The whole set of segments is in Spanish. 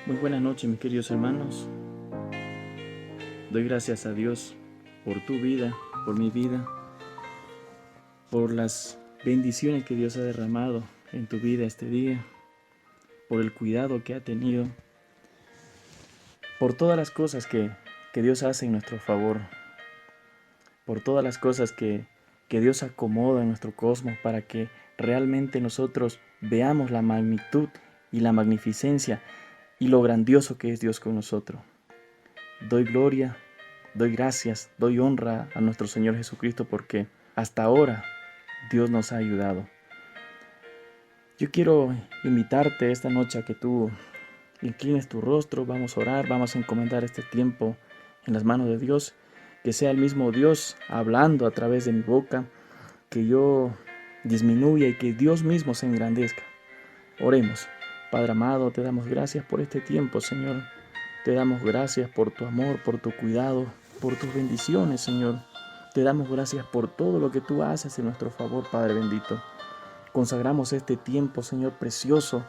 Muy buenas noches, mis queridos hermanos. Doy gracias a Dios por tu vida, por mi vida, por las bendiciones que Dios ha derramado en tu vida este día, por el cuidado que ha tenido, por todas las cosas que Dios hace en nuestro favor, por todas las cosas que Dios acomoda en nuestro cosmos para que realmente nosotros veamos la magnitud y la magnificencia y lo grandioso que es Dios con nosotros. Doy gloria, doy gracias, doy honra a nuestro Señor Jesucristo porque hasta ahora Dios nos ha ayudado. Yo quiero invitarte esta noche a que tú inclines tu rostro, vamos a orar, vamos a encomendar este tiempo en las manos de Dios, que sea el mismo Dios hablando a través de mi boca, que yo disminuya y que Dios mismo se engrandezca. Oremos. Padre amado, te damos gracias por este tiempo, Señor. Te damos gracias por tu amor, por tu cuidado, por tus bendiciones, Señor. Te damos gracias por todo lo que tú haces en nuestro favor, Padre bendito. Consagramos este tiempo, Señor precioso.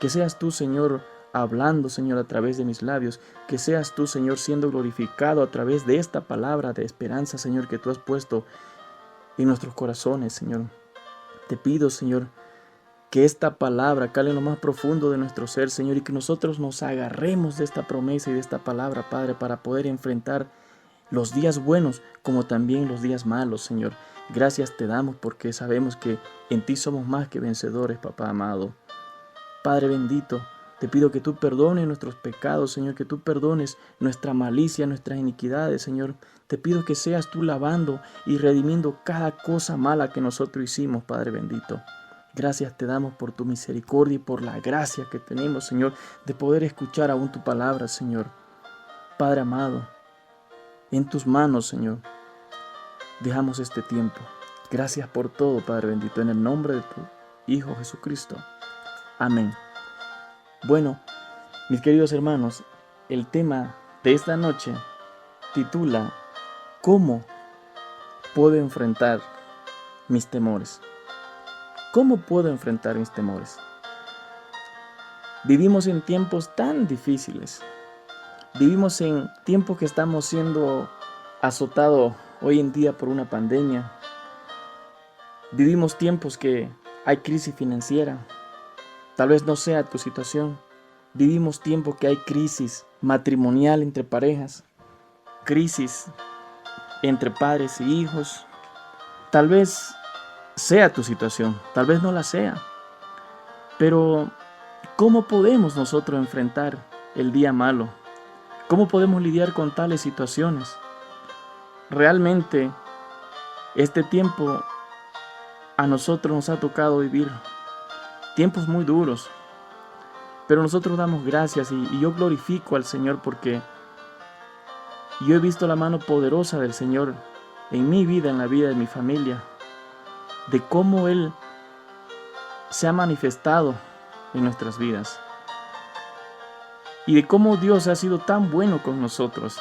Que seas tú, Señor, hablando, Señor, a través de mis labios. Que seas tú, Señor, siendo glorificado a través de esta palabra de esperanza, Señor, que tú has puesto en nuestros corazones, Señor. Te pido, Señor, que esta palabra cale en lo más profundo de nuestro ser, Señor, y que nosotros nos agarremos de esta promesa y de esta palabra, Padre, para poder enfrentar los días buenos como también los días malos, Señor. Gracias te damos porque sabemos que en ti somos más que vencedores, Papá amado. Padre bendito, te pido que tú perdones nuestros pecados, Señor, que tú perdones nuestra malicia, nuestras iniquidades, Señor. Te pido que seas tú lavando y redimiendo cada cosa mala que nosotros hicimos, Padre bendito. Gracias te damos por tu misericordia y por la gracia que tenemos, Señor, de poder escuchar aún tu palabra, Señor. Padre amado, en tus manos, Señor, dejamos este tiempo. Gracias por todo, Padre bendito, en el nombre de tu Hijo Jesucristo. Amén. Bueno, mis queridos hermanos, el tema de esta noche titula ¿Cómo puedo enfrentar mis temores? ¿Cómo puedo enfrentar mis temores? Vivimos en tiempos tan difíciles. Vivimos en tiempos que estamos siendo azotados hoy en día por una pandemia. Vivimos tiempos que hay crisis financiera. Tal vez no sea tu situación. Vivimos tiempos que hay crisis matrimonial entre parejas, crisis entre padres y hijos. Tal vez sea tu situación, tal vez no la sea. Pero, ¿cómo podemos nosotros enfrentar el día malo? ¿Cómo podemos lidiar con tales situaciones? Realmente, este tiempo a nosotros nos ha tocado vivir tiempos muy duros. Pero nosotros damos gracias y yo glorifico al Señor porque yo he visto la mano poderosa del Señor en mi vida, en la vida de mi familia, de cómo Él se ha manifestado en nuestras vidas y de cómo Dios ha sido tan bueno con nosotros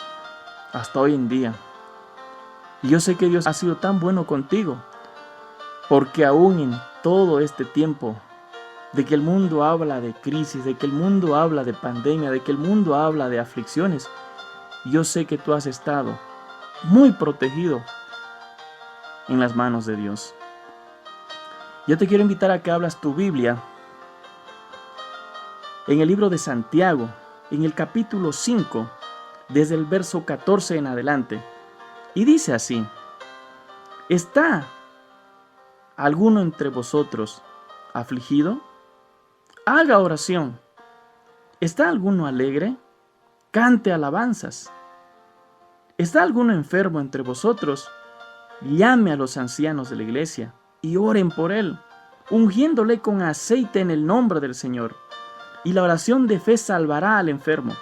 hasta hoy en día. Y yo sé que Dios ha sido tan bueno contigo porque aún en todo este tiempo de que el mundo habla de crisis, de que el mundo habla de pandemia, de que el mundo habla de aflicciones, yo sé que tú has estado muy protegido en las manos de Dios. Yo te quiero invitar a que abras tu Biblia en el libro de Santiago, en el capítulo 5, desde el verso 14 en adelante. Y dice así: ¿está alguno entre vosotros afligido? Haga oración. ¿Está alguno alegre? Cante alabanzas. ¿Está alguno enfermo entre vosotros? Llame a los ancianos de la iglesia y oren por él, ungiéndole con aceite en el nombre del Señor. Y la oración de fe salvará al enfermo,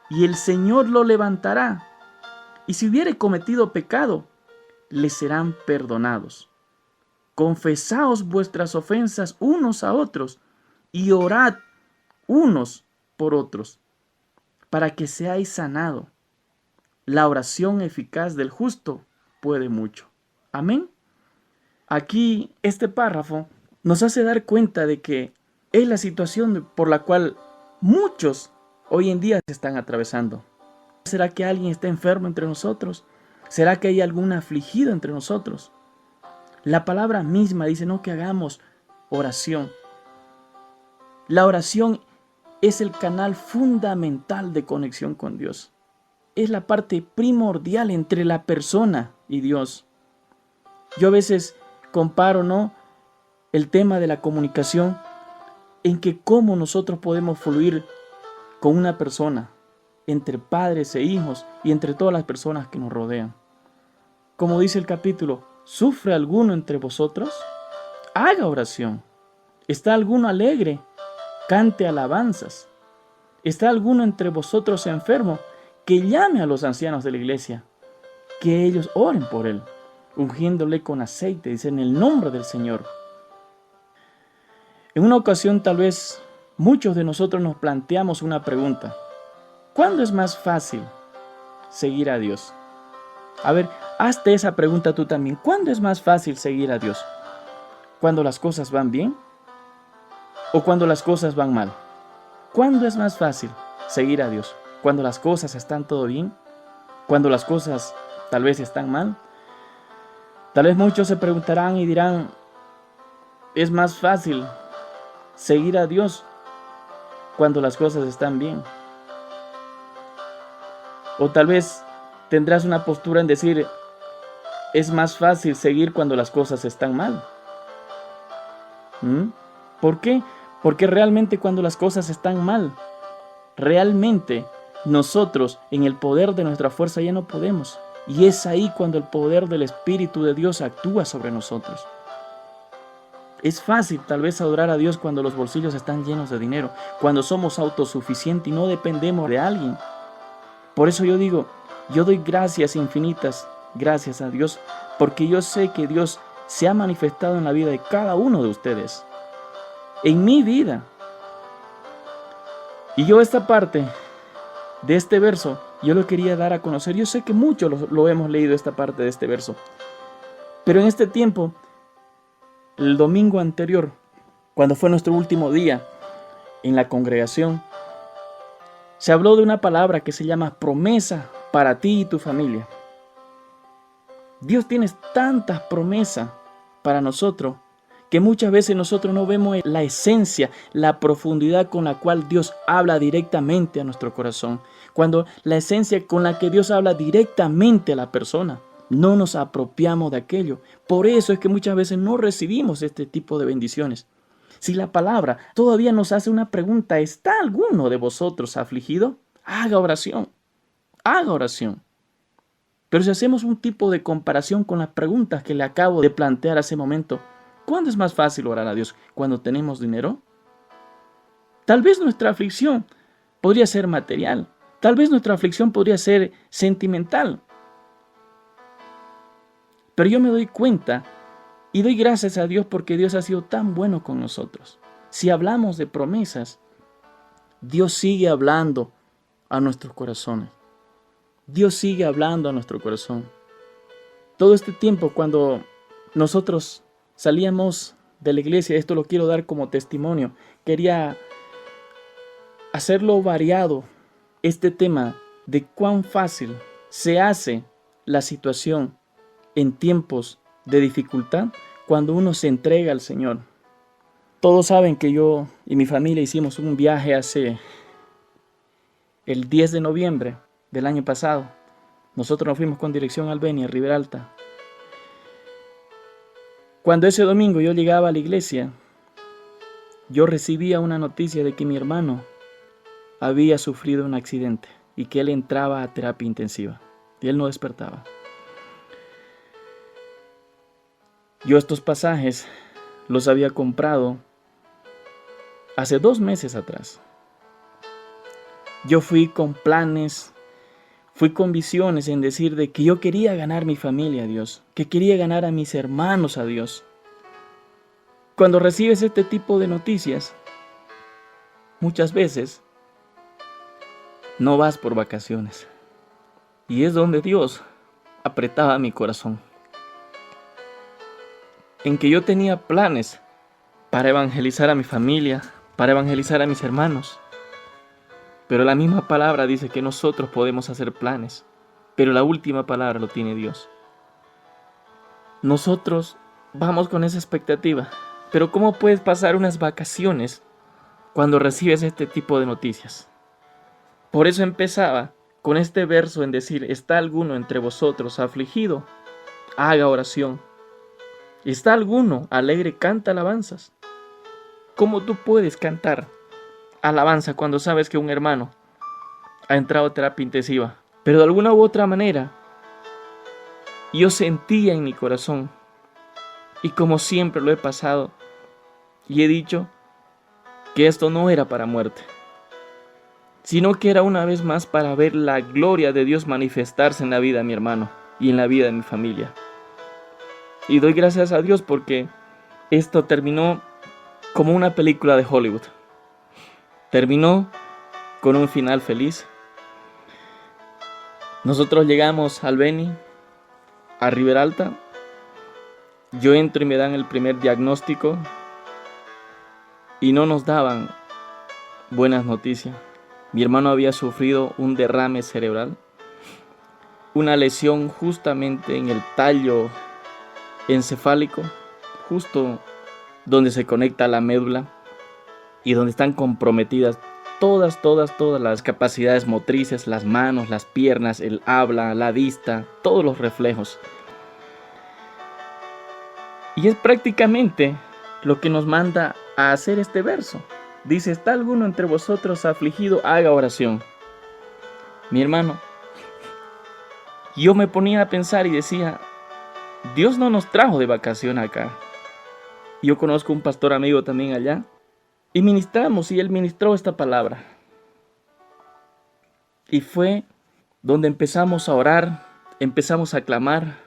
y el Señor lo levantará. Y si hubiere cometido pecado, le serán perdonados. Confesaos vuestras ofensas unos a otros, y orad unos por otros, para que seáis sanados. La oración eficaz del justo puede mucho. Amén. Aquí este párrafo nos hace dar cuenta de que es la situación por la cual muchos hoy en día se están atravesando. ¿Será que alguien está enfermo entre nosotros? ¿Será que hay algún afligido entre nosotros? La palabra misma dice no que hagamos oración. La oración es el canal fundamental de conexión con Dios. Es la parte primordial entre la persona y Dios. Yo a veces comparo, ¿no?, el tema de la comunicación en que cómo nosotros podemos fluir con una persona, entre padres e hijos y entre todas las personas que nos rodean. Como dice el capítulo, ¿sufre alguno entre vosotros? Haga oración. ¿Está alguno alegre? Cante alabanzas. ¿Está alguno entre vosotros enfermo? Que llame a los ancianos de la iglesia, que ellos oren por él, ungiéndole con aceite, dice, en el nombre del Señor. En una ocasión tal vez muchos de nosotros nos planteamos una pregunta. ¿Cuándo es más fácil seguir a Dios? A ver, hazte esa pregunta tú también. ¿Cuándo es más fácil seguir a Dios? ¿Cuando las cosas van bien? ¿O cuando las cosas van mal? ¿Cuándo es más fácil seguir a Dios? ¿Cuando las cosas están todo bien? ¿Cuando las cosas tal vez están mal? Tal vez muchos se preguntarán y dirán, es más fácil seguir a Dios cuando las cosas están bien. O tal vez tendrás una postura en decir, es más fácil seguir cuando las cosas están mal. ¿Por qué? Porque realmente cuando las cosas están mal, realmente nosotros en el poder de nuestra fuerza ya no podemos. Y es ahí cuando el poder del Espíritu de Dios actúa sobre nosotros. Es fácil tal vez adorar a Dios cuando los bolsillos están llenos de dinero, cuando somos autosuficientes y no dependemos de alguien. Por eso yo digo, yo doy gracias infinitas, gracias a Dios, porque yo sé que Dios se ha manifestado en la vida de cada uno de ustedes, en mi vida. Y yo esta parte de este verso, yo lo quería dar a conocer. Yo sé que muchos lo hemos leído esta parte de este verso, pero en este tiempo, el domingo anterior, cuando fue nuestro último día en la congregación, se habló de una palabra que se llama promesa para ti y tu familia. Dios tiene tantas promesas para nosotros que muchas veces nosotros no vemos la esencia, la profundidad con la cual Dios habla directamente a nuestro corazón. Cuando la esencia con la que Dios habla directamente a la persona, no nos apropiamos de aquello. Por eso es que muchas veces no recibimos este tipo de bendiciones. Si la palabra todavía nos hace una pregunta, ¿está alguno de vosotros afligido? Haga oración, haga oración. Pero si hacemos un tipo de comparación con las preguntas que le acabo de plantear hace momento, ¿cuándo es más fácil orar a Dios? ¿Cuando tenemos dinero? Tal vez nuestra aflicción podría ser material, tal vez nuestra aflicción podría ser sentimental. Pero yo me doy cuenta y doy gracias a Dios porque Dios ha sido tan bueno con nosotros. Si hablamos de promesas, Dios sigue hablando a nuestros corazones. Dios sigue hablando a nuestro corazón. Todo este tiempo cuando nosotros salíamos de la iglesia, esto lo quiero dar como testimonio, quería hacerlo variado, este tema de cuán fácil se hace la situación en tiempos de dificultad cuando uno se entrega al Señor. Todos saben que yo y mi familia hicimos un viaje hace el 10 de noviembre del año pasado. Nosotros nos fuimos con dirección a Albenia, Ribera Alta. Cuando ese domingo yo llegaba a la iglesia, yo recibía una noticia de que mi hermano había sufrido un accidente y que él entraba a terapia intensiva y él no despertaba. Yo estos pasajes los había comprado hace 2 meses atrás. Yo fui con planes, fui con visiones en decir de que yo quería ganar mi familia a Dios, que quería ganar a mis hermanos a Dios. Cuando recibes este tipo de noticias, muchas veces no vas por vacaciones. Y es donde Dios apretaba mi corazón. En que yo tenía planes para evangelizar a mi familia, para evangelizar a mis hermanos. Pero la misma palabra dice que nosotros podemos hacer planes, pero la última palabra lo tiene Dios. Nosotros vamos con esa expectativa, pero ¿cómo puedes pasar unas vacaciones cuando recibes este tipo de noticias? Por eso empezaba con este verso en decir: ¿está alguno entre vosotros afligido? Haga oración. ¿Está alguno alegre? Canta alabanzas. ¿Cómo tú puedes cantar alabanza cuando sabes que un hermano ha entrado a terapia intensiva? Pero de alguna u otra manera, yo sentía en mi corazón, y como siempre lo he pasado, y he dicho que esto no era para muerte, sino que era una vez más para ver la gloria de Dios manifestarse en la vida de mi hermano y en la vida de mi familia. Y doy gracias a Dios porque esto terminó como una película de Hollywood. Terminó con un final feliz. Nosotros llegamos al Beni, a Riberalta. Yo entro y me dan el primer diagnóstico y no nos daban buenas noticias. Mi hermano había sufrido un derrame cerebral, una lesión justamente en el tallo encefálico, justo donde se conecta la médula y donde están comprometidas todas las capacidades motrices, las manos, las piernas, el habla, la vista, todos los reflejos. Y es prácticamente lo que nos manda a hacer este verso. Dice: ¿está alguno entre vosotros afligido? Haga oración. Mi hermano, yo me ponía a pensar y decía: Dios no nos trajo de vacación acá. Yo conozco un pastor amigo también allá, y ministramos, y él ministró esta palabra. Y fue donde empezamos a orar, empezamos a clamar.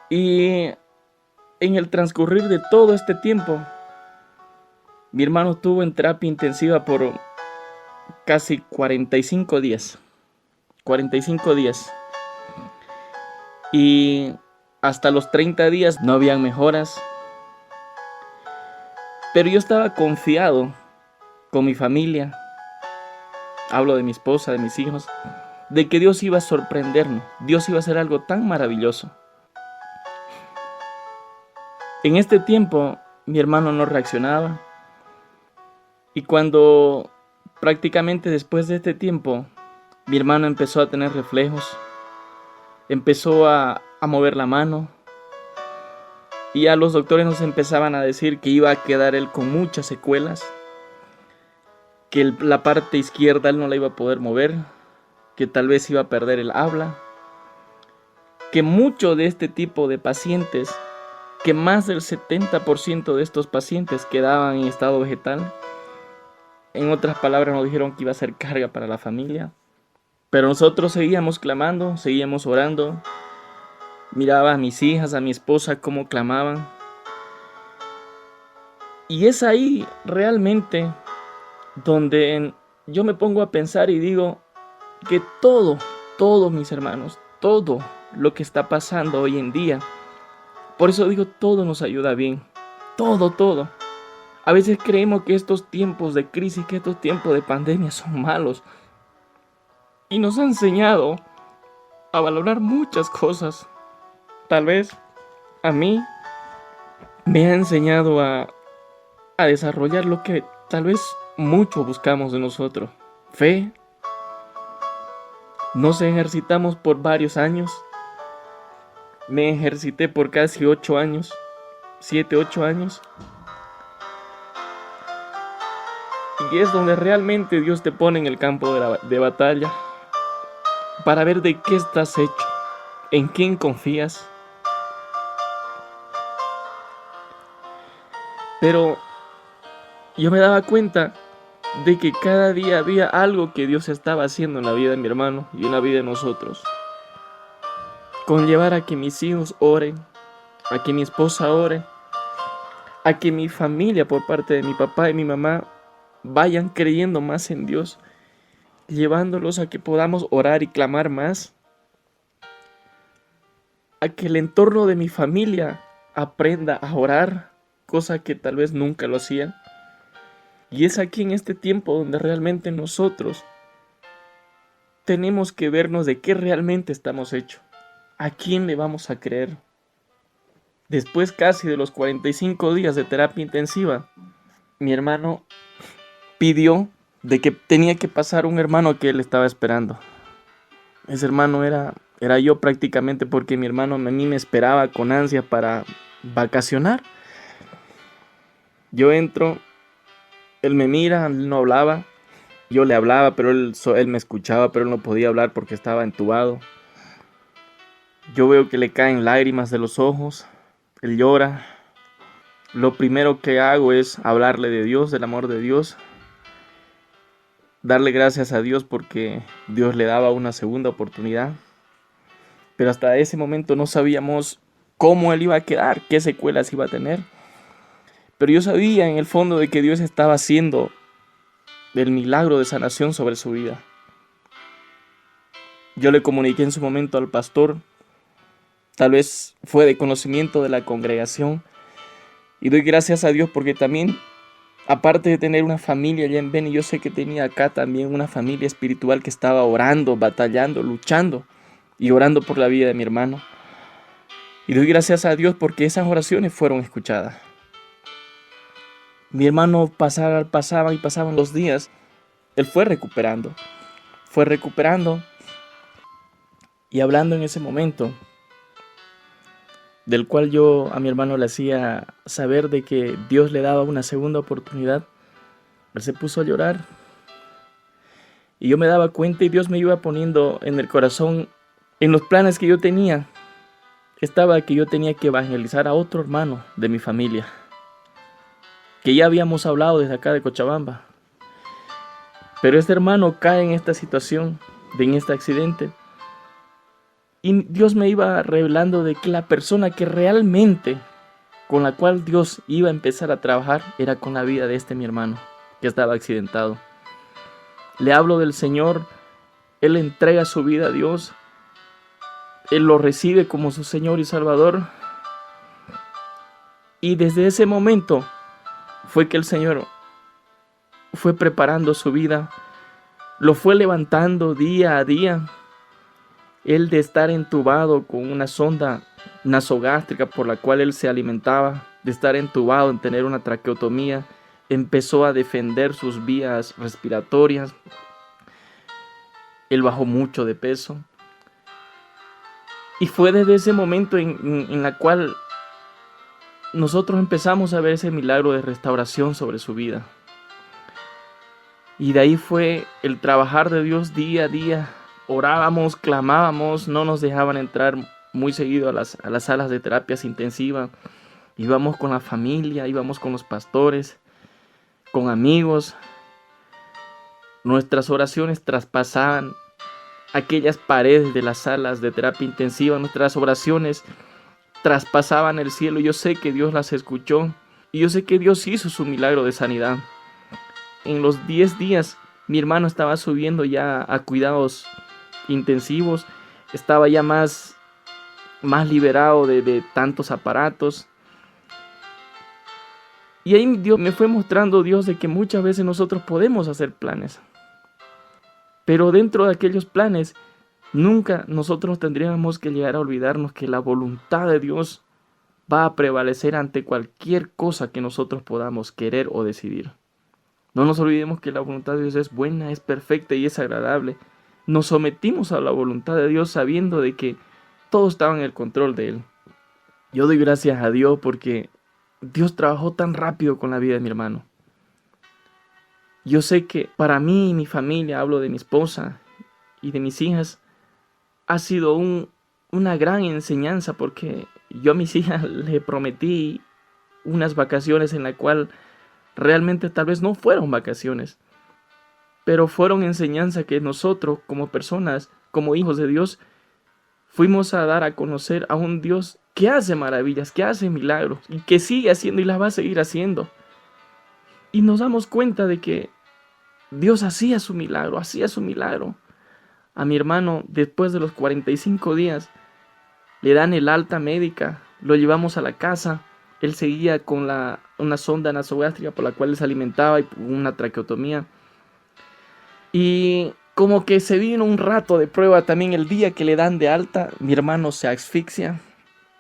Y en el transcurrir de todo este tiempo, mi hermano estuvo en terapia intensiva por casi 45 días. 45 días. Y hasta los 30 días no habían mejoras. Pero yo estaba confiado con mi familia, hablo de mi esposa, de mis hijos, de que Dios iba a sorprendernos, Dios iba a hacer algo tan maravilloso. En este tiempo mi hermano no reaccionaba, y cuando prácticamente después de este tiempo mi hermano empezó a tener reflejos, empezó a mover la mano, y ya los doctores nos empezaban a decir que iba a quedar él con muchas secuelas, que la parte izquierda él no la iba a poder mover, que tal vez iba a perder el habla, que mucho de este tipo de pacientes, que más del 70% de estos pacientes quedaban en estado vegetal. En otras palabras, nos dijeron que iba a ser carga para la familia. Pero nosotros seguíamos clamando, seguíamos orando. Miraba a mis hijas, a mi esposa, cómo clamaban. Y es ahí realmente donde yo me pongo a pensar y digo que todo mis hermanos, todo lo que está pasando hoy en día, por eso digo, todo nos ayuda bien, todo. A veces creemos que estos tiempos de crisis, que estos tiempos de pandemia son malos, y nos ha enseñado a valorar muchas cosas. Tal vez a mí me ha enseñado a desarrollar lo que tal vez mucho buscamos de nosotros: fe. Nos ejercitamos por varios años. Me ejercité por casi 8 años, 7, 8 años. Y es donde realmente Dios te pone en el campo de batalla para ver de qué estás hecho, en quién confías. Pero yo me daba cuenta de que cada día había algo que Dios estaba haciendo en la vida de mi hermano y en la vida de nosotros. Conllevar a que mis hijos oren, a que mi esposa ore, a que mi familia por parte de mi papá y mi mamá vayan creyendo más en Dios, llevándolos a que podamos orar y clamar más, a que el entorno de mi familia aprenda a orar, cosa que tal vez nunca lo hacían. Y es aquí en este tiempo donde realmente nosotros tenemos que vernos de qué realmente estamos hechos. ¿A quién le vamos a creer? Después casi de los 45 días de terapia intensiva, mi hermano pidió de que tenía que pasar un hermano que él estaba esperando. Ese hermano era yo prácticamente, porque mi hermano a mí me esperaba con ansia para vacacionar. Yo entro, él me mira, él no hablaba. Yo le hablaba, pero él me escuchaba, pero él no podía hablar porque estaba entubado. Yo veo que le caen lágrimas de los ojos, él llora. Lo primero que hago es hablarle de Dios, del amor de Dios, darle gracias a Dios porque Dios le daba una segunda oportunidad. Pero hasta ese momento no sabíamos cómo él iba a quedar, qué secuelas iba a tener. Pero yo sabía en el fondo de que Dios estaba haciendo el milagro de sanación sobre su vida. Yo le comuniqué en su momento al pastor, tal vez fue de conocimiento de la congregación, y doy gracias a Dios porque también, aparte de tener una familia allá en Beni, yo sé que tenía acá también una familia espiritual que estaba orando, batallando, luchando y orando por la vida de mi hermano. Y doy gracias a Dios porque esas oraciones fueron escuchadas. Mi hermano pasaban los días, él fue recuperando, y hablando en ese momento, del cual yo a mi hermano le hacía saber de que Dios le daba una segunda oportunidad, él se puso a llorar. Y yo me daba cuenta y Dios me iba poniendo en el corazón, en los planes que yo tenía, estaba que yo tenía que evangelizar a otro hermano de mi familia, que ya habíamos hablado desde acá de Cochabamba. Pero este hermano cae en esta situación, en este accidente. Y Dios me iba revelando de que la persona que realmente con la cual Dios iba a empezar a trabajar era con la vida de mi hermano que estaba accidentado. Le hablo del Señor, él entrega su vida a Dios, él lo recibe como su Señor y Salvador. Y desde ese momento fue que el Señor fue preparando su vida, lo fue levantando día a día. Él, de estar entubado con una sonda nasogástrica por la cual él se alimentaba, de estar entubado, en tener una traqueotomía, empezó a defender sus vías respiratorias. Él bajó mucho de peso. Y fue desde ese momento en la cual nosotros empezamos a ver ese milagro de restauración sobre su vida. Y de ahí fue el trabajar de Dios día a día. Orábamos, clamábamos, no nos dejaban entrar muy seguido a las salas de terapias intensivas. Íbamos con la familia, íbamos con los pastores, con amigos. Nuestras oraciones traspasaban aquellas paredes de las salas de terapia intensiva. Nuestras oraciones traspasaban el cielo. Yo sé que Dios las escuchó y yo sé que Dios hizo su milagro de sanidad. En los 10 días mi hermano estaba subiendo ya a cuidados intensivos, estaba ya más liberado de tantos aparatos. Y ahí Dios me fue mostrando, Dios, de que muchas veces nosotros podemos hacer planes, pero dentro de aquellos planes nunca nosotros tendríamos que llegar a olvidarnos que la voluntad de Dios va a prevalecer ante cualquier cosa que nosotros podamos querer o decidir. No nos olvidemos que la voluntad de Dios es buena, es perfecta y es agradable. Nos sometimos a la voluntad de Dios sabiendo de que todo estaba en el control de Él. Yo doy gracias a Dios porque Dios trabajó tan rápido con la vida de mi hermano. Yo sé que para mí y mi familia, hablo de mi esposa y de mis hijas, ha sido una gran enseñanza, porque yo a mis hijas le prometí unas vacaciones en la cual realmente tal vez no fueron vacaciones, pero fueron enseñanza que nosotros como personas, como hijos de Dios, fuimos a dar a conocer a un Dios que hace maravillas, que hace milagros y que sigue haciendo y las va a seguir haciendo. Y nos damos cuenta de que Dios hacía su milagro, A mi hermano, después de los 45 días, le dan el alta médica, lo llevamos a la casa. él seguía con una sonda nasogástrica por la cual él se alimentaba y una traqueotomía. Y como que se vino un rato de prueba también el día que le dan de alta. Mi hermano se asfixia,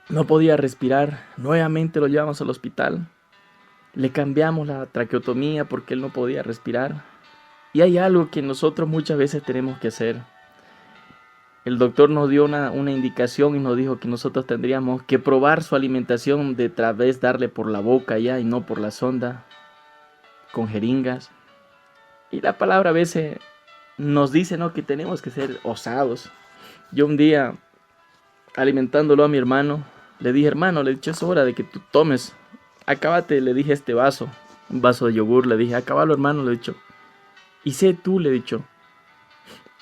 no podía respirar. Nuevamente lo llevamos al hospital. Le cambiamos la traqueotomía porque él no podía respirar. Y hay algo que nosotros muchas veces tenemos que hacer. El doctor nos dio una indicación y nos dijo que nosotros tendríamos que probar su alimentación de través darle por la boca ya y no por la sonda, con jeringas. Y la palabra a veces nos dice, ¿no?, que tenemos que ser osados. Yo un día, alimentándolo a mi hermano, le dije, hermano, le dije, es hora de que tú tomes. Acábate, le dije, este vaso, un vaso de yogur, le dije, acábalo, hermano, le he dicho. Y sé tú, le he dicho,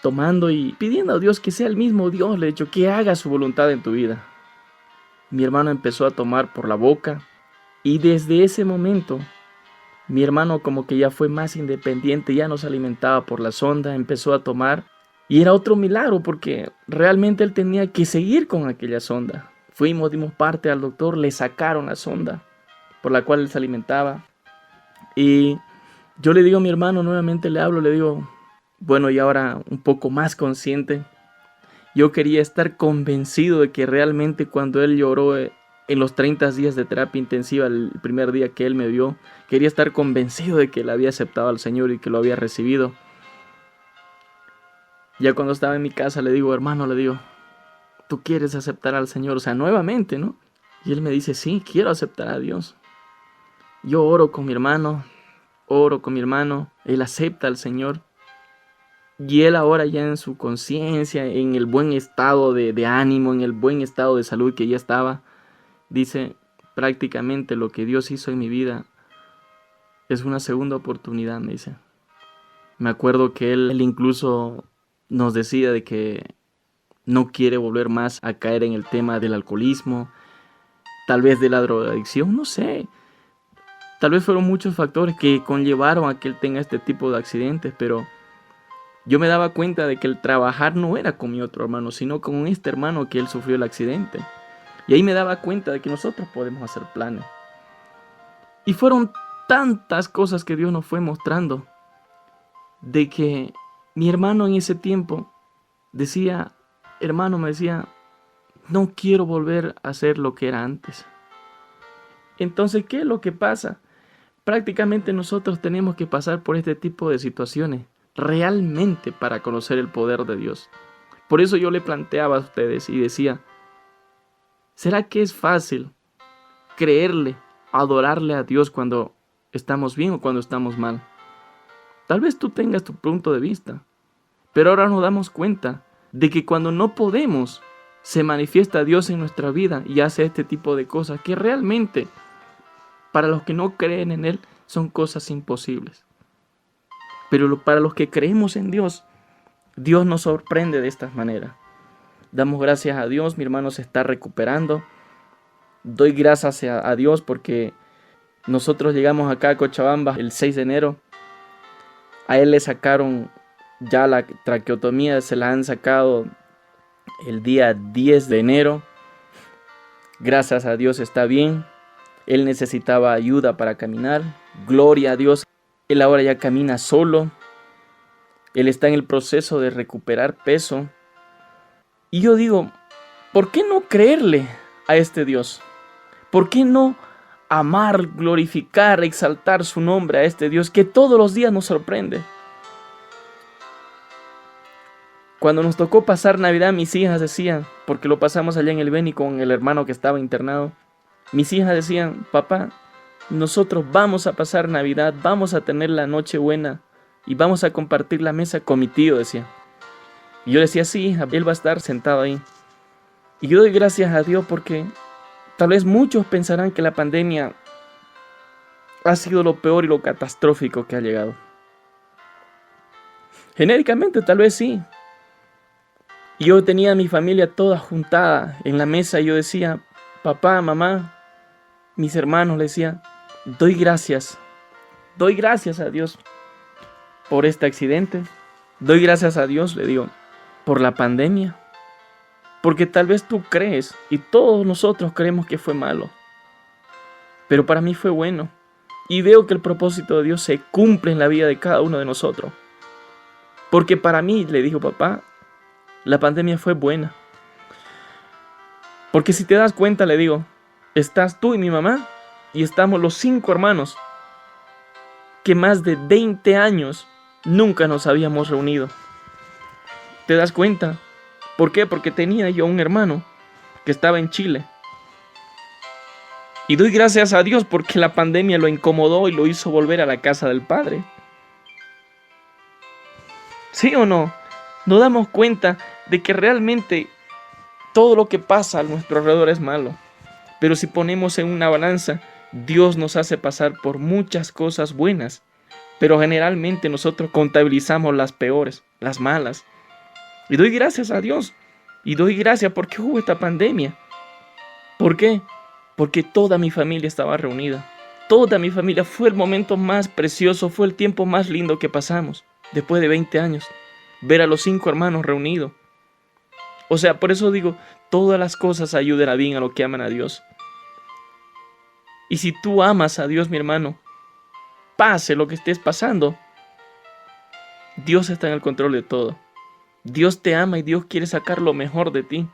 tomando y pidiendo a Dios que sea el mismo Dios, le he dicho, que haga su voluntad en tu vida. Mi hermano empezó a tomar por la boca y desde ese momento mi hermano como que ya fue más independiente, ya no se alimentaba por la sonda, empezó a tomar y era otro milagro porque realmente él tenía que seguir con aquella sonda. Fuimos, dimos parte al doctor, le sacaron la sonda por la cual él se alimentaba y yo le digo a mi hermano, nuevamente le hablo, le digo, bueno, y ahora un poco más consciente, yo quería estar convencido de que realmente cuando él lloró en los 30 días de terapia intensiva, el primer día que él me vio, quería estar convencido de que él había aceptado al Señor y que lo había recibido. Ya cuando estaba en mi casa le digo, hermano, le digo, ¿tú quieres aceptar al Señor? O sea, nuevamente, ¿no? Y él me dice, sí, quiero aceptar a Dios. Yo oro con mi hermano, él acepta al Señor. Y él ahora ya en su conciencia, en el buen estado de ánimo, en el buen estado de salud que ya estaba, dice, prácticamente lo que Dios hizo en mi vida es una segunda oportunidad, me dice. Me acuerdo que él incluso nos decía de que no quiere volver más a caer en el tema del alcoholismo, tal vez de la drogadicción, no sé. Tal vez fueron muchos factores que conllevaron a que él tenga este tipo de accidentes, pero yo me daba cuenta de que el trabajar no era con mi otro hermano, sino con este hermano que él sufrió el accidente. Y ahí me daba cuenta de que nosotros podemos hacer planes. Y fueron tantas cosas que Dios nos fue mostrando, de que mi hermano en ese tiempo decía, hermano, me decía, no quiero volver a ser lo que era antes. Entonces, ¿qué es lo que pasa? Prácticamente nosotros tenemos que pasar por este tipo de situaciones realmente para conocer el poder de Dios. Por eso yo le planteaba a ustedes y decía, ¿será que es fácil creerle, adorarle a Dios cuando estamos bien o cuando estamos mal? Tal vez tú tengas tu punto de vista, pero ahora nos damos cuenta de que cuando no podemos, se manifiesta Dios en nuestra vida y hace este tipo de cosas que realmente, para los que no creen en Él, son cosas imposibles. Pero para los que creemos en Dios, Dios nos sorprende de esta manera. Damos gracias a Dios, mi hermano se está recuperando. Doy gracias a Dios porque nosotros llegamos acá a Cochabamba el 6 de enero. A él le sacaron ya la traqueotomía, se la han sacado el día 10 de enero. Gracias a Dios está bien. Él necesitaba ayuda para caminar. Gloria a Dios. Él ahora ya camina solo. Él está en el proceso de recuperar peso. Y yo digo, ¿por qué no creerle a este Dios? ¿Por qué no amar, glorificar, exaltar su nombre a este Dios que todos los días nos sorprende? Cuando nos tocó pasar Navidad, mis hijas decían, porque lo pasamos allá en el Beni con el hermano que estaba internado, mis hijas decían, papá, nosotros vamos a pasar Navidad, vamos a tener la noche buena y vamos a compartir la mesa con mi tío, decía. Y yo decía, sí, hija, él va a estar sentado ahí. Y yo doy gracias a Dios porque tal vez muchos pensarán que la pandemia ha sido lo peor y lo catastrófico que ha llegado. Genéricamente tal vez sí. Y yo tenía a mi familia toda juntada en la mesa y yo decía, papá, mamá, mis hermanos, le decía, doy gracias a Dios por este accidente. Doy gracias a Dios, le digo, por la pandemia. Porque tal vez tú crees y todos nosotros creemos que fue malo. pero para mí fue bueno. Y veo que el propósito de Dios se cumple en la vida de cada uno de nosotros. Porque para mí, le dijo papá, la pandemia fue buena. Porque si te das cuenta, le digo, estás tú y mi mamá, y estamos los 5 hermanos, que más de 20 años nunca nos habíamos reunido. ¿Te das cuenta? ¿Por qué? Porque tenía yo un hermano que estaba en Chile. Y doy gracias a Dios porque la pandemia lo incomodó y lo hizo volver a la casa del Padre. ¿Sí o no? Nos damos cuenta de que realmente todo lo que pasa a nuestro alrededor es malo. Pero si ponemos en una balanza, Dios nos hace pasar por muchas cosas buenas. Pero generalmente nosotros contabilizamos las peores, las malas. Y doy gracias a Dios. Y doy gracias porque hubo esta pandemia. ¿Por qué? Porque toda mi familia estaba reunida. Toda mi familia. Fue el momento más precioso, fue el tiempo más lindo que pasamos. Después de 20 años. Ver a los 5 hermanos reunidos. O sea, por eso digo, todas las cosas ayudan a bien a los que aman a Dios. Y si tú amas a Dios, mi hermano, pase lo que estés pasando, Dios está en el control de todo. Dios te ama y Dios quiere sacar lo mejor de ti.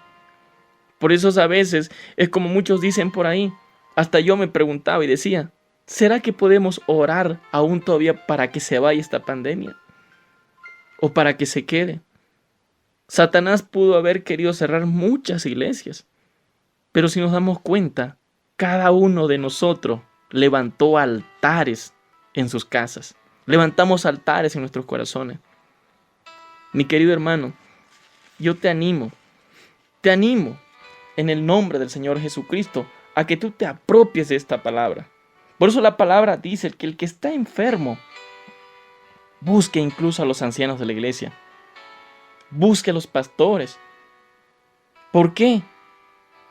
Por eso a veces es como muchos dicen por ahí. Hasta yo me preguntaba y decía, ¿será que podemos orar aún todavía para que se vaya esta pandemia? ¿O para que se quede? Satanás pudo haber querido cerrar muchas iglesias. Pero si nos damos cuenta, cada uno de nosotros levantó altares en sus casas. Levantamos altares en nuestros corazones. Mi querido hermano, yo te animo en el nombre del Señor Jesucristo a que tú te apropies de esta palabra. Por eso la palabra dice que el que está enfermo busque incluso a los ancianos de la iglesia. Busque a los pastores. ¿Por qué?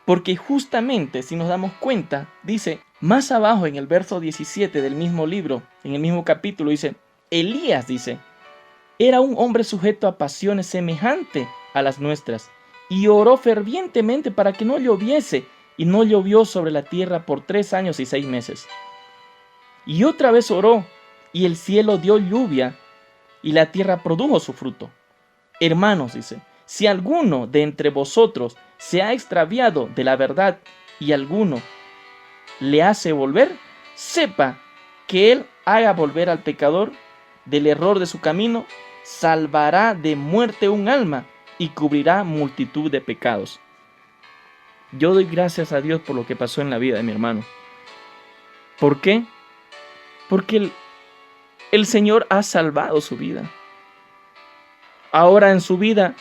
Porque justamente si nos damos cuenta, dice, más abajo en el verso 17 del mismo libro, en el mismo capítulo, dice, Elías, dice, era un hombre sujeto a pasiones semejantes a las nuestras, y oró fervientemente para que no lloviese, y no llovió sobre la tierra por 3 años y 6 meses. Y otra vez oró, y el cielo dio lluvia, y la tierra produjo su fruto. Hermanos, dice, si alguno de entre vosotros se ha extraviado de la verdad, y alguno le hace volver, sepa que él haga volver al pecador del error de su camino, salvará de muerte un alma y cubrirá multitud de pecados. Yo doy gracias a Dios por lo que pasó en la vida de mi hermano. ¿Por qué? Porque el Señor ha salvado su vida. Ahora en su vida,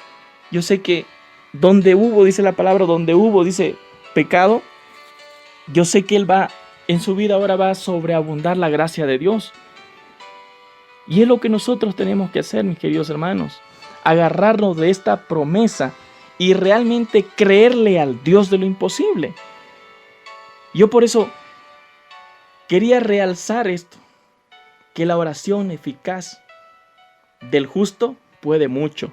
yo sé que donde hubo, dice la palabra, donde hubo, dice pecado, yo sé que en su vida ahora va a sobreabundar la gracia de Dios. Y es lo que nosotros tenemos que hacer, mis queridos hermanos. Agarrarnos de esta promesa y realmente creerle al Dios de lo imposible. Yo por eso quería realzar esto, que la oración eficaz del justo puede mucho.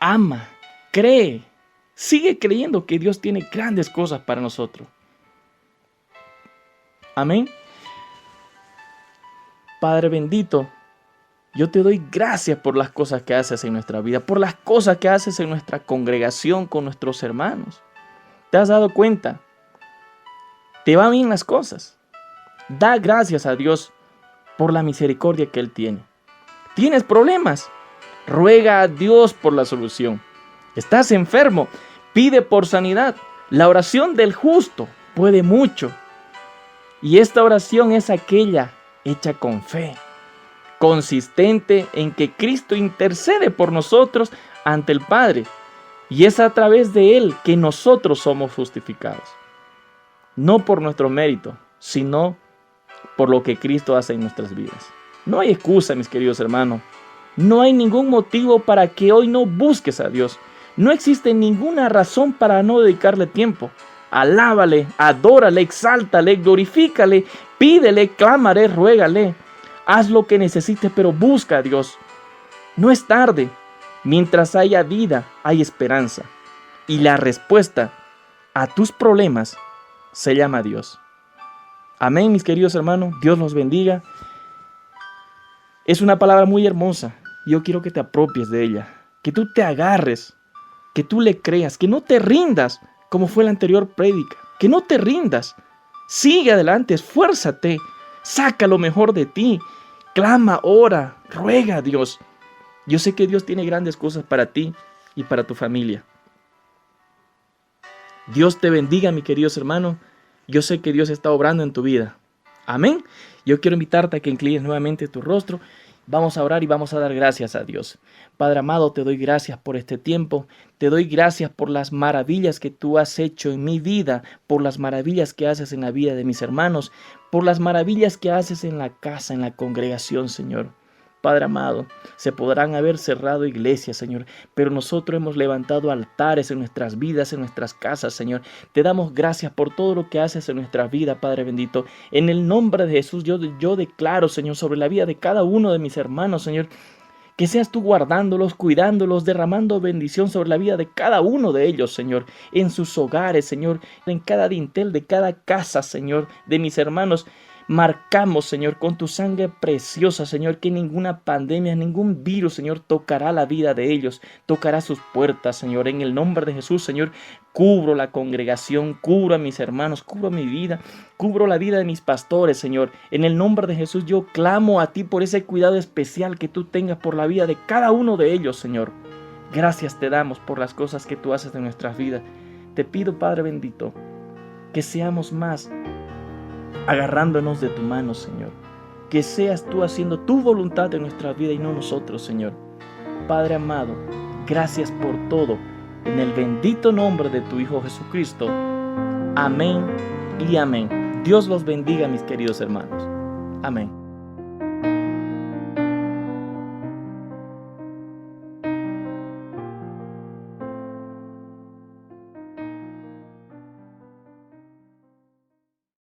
Ama, cree, sigue creyendo que Dios tiene grandes cosas para nosotros. Amén. Padre bendito, yo te doy gracias por las cosas que haces en nuestra vida, por las cosas que haces en nuestra congregación con nuestros hermanos. ¿Te has dado cuenta? ¿Te van bien las cosas? Da gracias a Dios por la misericordia que Él tiene. ¿Tienes problemas? Ruega a Dios por la solución. ¿Estás enfermo? Pide por sanidad. La oración del justo puede mucho. Y esta oración es aquella hecha con fe, consistente en que Cristo intercede por nosotros ante el Padre. Y es a través de Él que nosotros somos justificados. No por nuestro mérito, sino por lo que Cristo hace en nuestras vidas. No hay excusa, mis queridos hermanos. No hay ningún motivo para que hoy no busques a Dios. No existe ninguna razón para no dedicarle tiempo. Alábale, adórale, exáltale, glorifícale, pídele, clámale, ruégale. Haz lo que necesites, pero busca a Dios. No es tarde. Mientras haya vida, hay esperanza. Y la respuesta a tus problemas se llama Dios. Amén, mis queridos hermanos. Dios los bendiga. Es una palabra muy hermosa. Yo quiero que te apropies de ella, que tú te agarres, que tú le creas, que no te rindas, como fue la anterior prédica, que no te rindas. Sigue adelante, esfuérzate, saca lo mejor de ti, clama, ora, ruega a Dios. Yo sé que Dios tiene grandes cosas para ti y para tu familia. Dios te bendiga, mis queridos hermanos. Yo sé que Dios está obrando en tu vida. Amén. Yo quiero invitarte a que inclines nuevamente tu rostro. Vamos a orar y vamos a dar gracias a Dios. Padre amado, te doy gracias por este tiempo. Te doy gracias por las maravillas que tú has hecho en mi vida, por las maravillas que haces en la vida de mis hermanos, por las maravillas que haces en la casa, en la congregación, Señor. Padre amado, se podrán haber cerrado iglesias, Señor, pero nosotros hemos levantado altares en nuestras vidas, en nuestras casas, Señor. Te damos gracias por todo lo que haces en nuestra vida, Padre bendito. En el nombre de Jesús, yo declaro, Señor, sobre la vida de cada uno de mis hermanos, Señor, que seas tú guardándolos, cuidándolos, derramando bendición sobre la vida de cada uno de ellos, Señor, en sus hogares, Señor, en cada dintel de cada casa, Señor, de mis hermanos. Marcamos, Señor, con tu sangre preciosa, Señor, que ninguna pandemia, ningún virus, Señor, tocará la vida de ellos, tocará sus puertas, Señor. En el nombre de Jesús, Señor, cubro la congregación, cubro a mis hermanos, cubro mi vida, cubro la vida de mis pastores, Señor. En el nombre de Jesús, yo clamo a ti por ese cuidado especial que tú tengas por la vida de cada uno de ellos, Señor. Gracias te damos por las cosas que tú haces en nuestras vidas. Te pido, Padre bendito, que seamos más agarrándonos de tu mano, Señor. Que seas tú haciendo tu voluntad en nuestra vida y no nosotros, Señor. Padre amado, gracias por todo. En el bendito nombre de tu Hijo Jesucristo. Amén y amén. Dios los bendiga, mis queridos hermanos. Amén.